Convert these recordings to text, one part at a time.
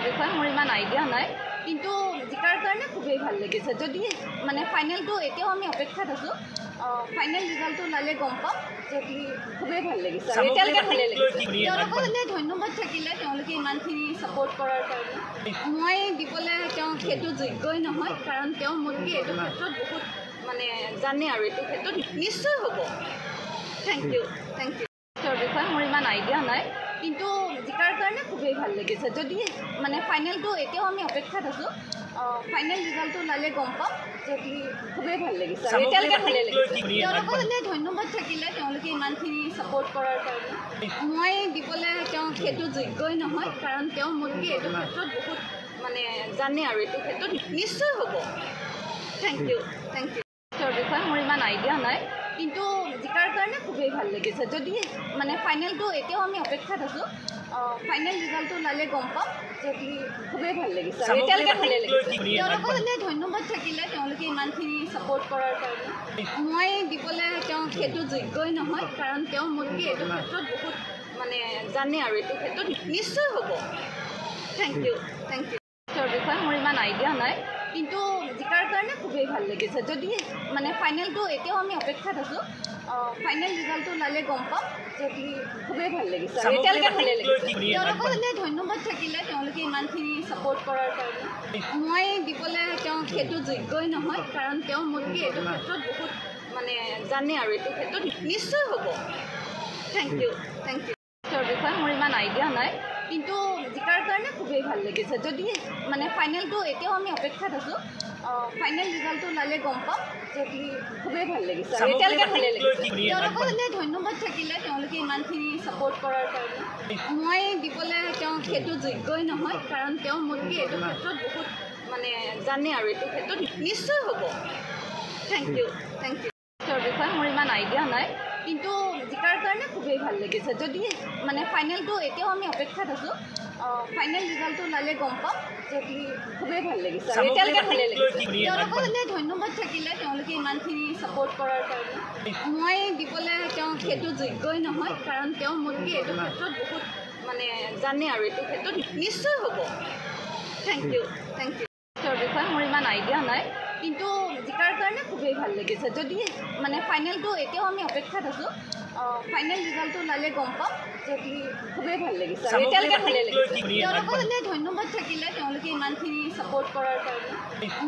বিষয়ে মোৰ ইমান আইডিয়া নাই কিন্তু জিকাৰ কাৰণে খুবেই ভাল লাগিছে যদি মানে ফাইনেলটো এতিয়াও আমি অপেক্ষাত আছো ফাইনেল ৰিজাল্টটো ওলালে গম পাম যদি খুবেই ভাল লাগিছে এতিয়ালৈকে ভালেই লাগিছে তেওঁলোকলৈ ধন্যবাদ থাকিলে তেওঁলোকে ইমানখিনি ছাপোৰ্ট কৰাৰ কাৰণে মই দিবলৈ তেওঁ সেইটো যোগ্যই নহয় কাৰণ তেওঁ মোতকৈ এইটো ক্ষেত্ৰত বহুত মানে জানে আৰু এইটো ক্ষেত্ৰত নিশ্চয় হ'ব থেংক ইউ বিষয়ে মোৰ ইমান আইডিয়া নাই কিন্তু জিকাৰ কাৰণে খুবেই ভাল লাগিছে যদি মানে ফাইনেলটো এতিয়াও আমি অপেক্ষাত আছো ফাইনেল ৰিজাল্টটো ওলালে গম পাম যদি খুবেই ভাল লাগিছে এতিয়ালৈকে ভালেই লাগিছে তেওঁলোকলৈ ধন্যবাদ থাকিলে তেওঁলোকে ইমানখিনি ছাপোৰ্ট কৰাৰ কাৰণে মই দিবলৈ তেওঁ সেইটো যোগ্যই নহয় কাৰণ তেওঁ মোতকৈ এইটো ক্ষেত্ৰত বহুত মানে জানে আৰু এইটো ক্ষেত্ৰত নিশ্চয় হ'ব থেংক ইউ বিষয়ে মোৰ ইমান আইডিয়া নাই কিন্তু জিকাৰ কাৰণে খুবেই ভাল লাগিছে যদি মানে ফাইনেলটো এতিয়াও আমি অপেক্ষাত আছো ফাইনেল ৰিজাল্টটো ওলালে গম পাম যদি খুবেই ভাল লাগিছে এতিয়ালৈকে ভালেই লাগিছে তেওঁলোকলৈ ধন্যবাদ থাকিলে তেওঁলোকে ইমানখিনি ছাপোৰ্ট কৰাৰ কাৰণে মই দিবলৈ তেওঁ সেইটো যোগ্যই নহয় কাৰণ তেওঁ মোতকৈ এইটো ক্ষেত্ৰত বহুত মানে জানে আৰু এইটো ক্ষেত্ৰত নিশ্চয় হ'ব থেংক ইউ বিষয়ে মোৰ ইমান আইডিয়া নাই কিন্তু জিকাৰ কাৰণে খুবেই ভাল লাগিছে যদি মানে ফাইনেলটো এতিয়াও আমি অপেক্ষাত আছো ফাইনেল ৰিজাল্টটো ওলালে গম পাম যদি খুবেই ভাল লাগিছে এতিয়ালৈকে ভালেই লাগিছে তেওঁলোকলৈ ধন্যবাদ থাকিলে তেওঁলোকে ইমানখিনি ছাপোৰ্ট কৰাৰ কাৰণে মই দিবলৈ তেওঁ সেইটো যোগ্যই নহয় কাৰণ তেওঁ মোতকৈ এইটো ক্ষেত্ৰত বহুত মানে জানে আৰু এইটো ক্ষেত্ৰত নিশ্চয় হ'ব থেংক ইউ বিষয়ে মোৰ ইমান আইডিয়া নাই কিন্তু জিকাৰ কাৰণে খুবেই ভাল লাগিছে যদি মানে ফাইনেলটো এতিয়াও আমি অপেক্ষাত আছো ফাইনেল ৰিজাল্টটো ওলালে গম পাম যদি খুবেই ভাল লাগিছে এতিয়ালৈকে ভালেই লাগিছে তেওঁলোকলৈ ধন্যবাদ থাকিলে তেওঁলোকে ইমানখিনি ছাপোৰ্ট কৰাৰ কাৰণে মই দিবলৈ তেওঁ সেইটো যোগ্যই নহয় কাৰণ তেওঁ মোতকৈ এইটো ক্ষেত্ৰত বহুত মানে জানে আৰু এইটো ক্ষেত্ৰত নিশ্চয় হ'ব থেংক ইউ বিষয়ে মোৰ ইমান আইডিয়া নাই কিন্তু জিকাৰ কাৰণে খুবেই ভাল লাগিছে যদি মানে ফাইনেলটো এতিয়াও আমি অপেক্ষাত আছো ফাইনেল ৰিজাল্টটো ওলালে গম পাম যদি খুবেই ভাল লাগিছে এতিয়ালৈকে ভালেই লাগিছে তেওঁলোকলৈ ধন্যবাদ থাকিলে তেওঁলোকে ইমানখিনি ছাপোৰ্ট কৰাৰ কাৰণে মই দিবলৈ তেওঁ সেইটো যোগ্যই নহয় কাৰণ তেওঁ মোতকৈ এইটো ক্ষেত্ৰত বহুত মানে জানে আৰু এইটো ক্ষেত্ৰত নিশ্চয় হ'ব থেংক ইউ বিষয়ে মোৰ ইমান আইডিয়া নাই কিন্তু জিকাৰ কাৰণে খুবেই ভাল লাগিছে যদি মানে ফাইনেলটো এতিয়াও আমি অপেক্ষাত আছো ফাইনেল ৰিজাল্টটো ওলালে গম পাম যদি খুবেই ভাল লাগিছে এতিয়ালৈকে ভালেই লাগিছে তেওঁলোকলৈ ধন্যবাদ থাকিলে তেওঁলোকে ইমানখিনি ছাপোৰ্ট কৰাৰ কাৰণে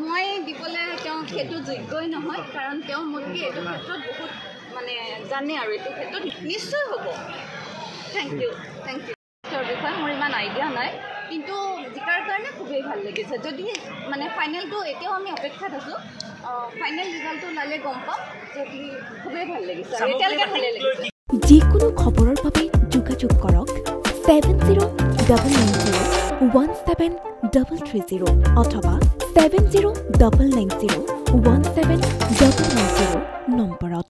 মই দিবলৈ তেওঁ সেইটো যোগ্যই নহয় কাৰণ তেওঁ মোতকৈ এইটো ক্ষেত্ৰত বহুত মানে জানে আৰু এইটো ক্ষেত্ৰত নিশ্চয় হ'ব থেংক ইউ বিষয়ে মোৰ ইমান আইডিয়া নাই কিন্তু জিকাৰ কাৰণে খুবেই ভাল লাগিছে যদি মানে ফাইনেলটো এতিয়াও আমি অপেক্ষাত আছো ফাইনেল ৰিজাল্টটো ওলালে গম পাম যদি খুবেই ভাল লাগিছে এতিয়ালৈকে ভালেই লাগিছে যিকোনো খবৰৰ বাবে যোগাযোগ কৰক 7090173330 অথবা 7099017990 নম্বৰত।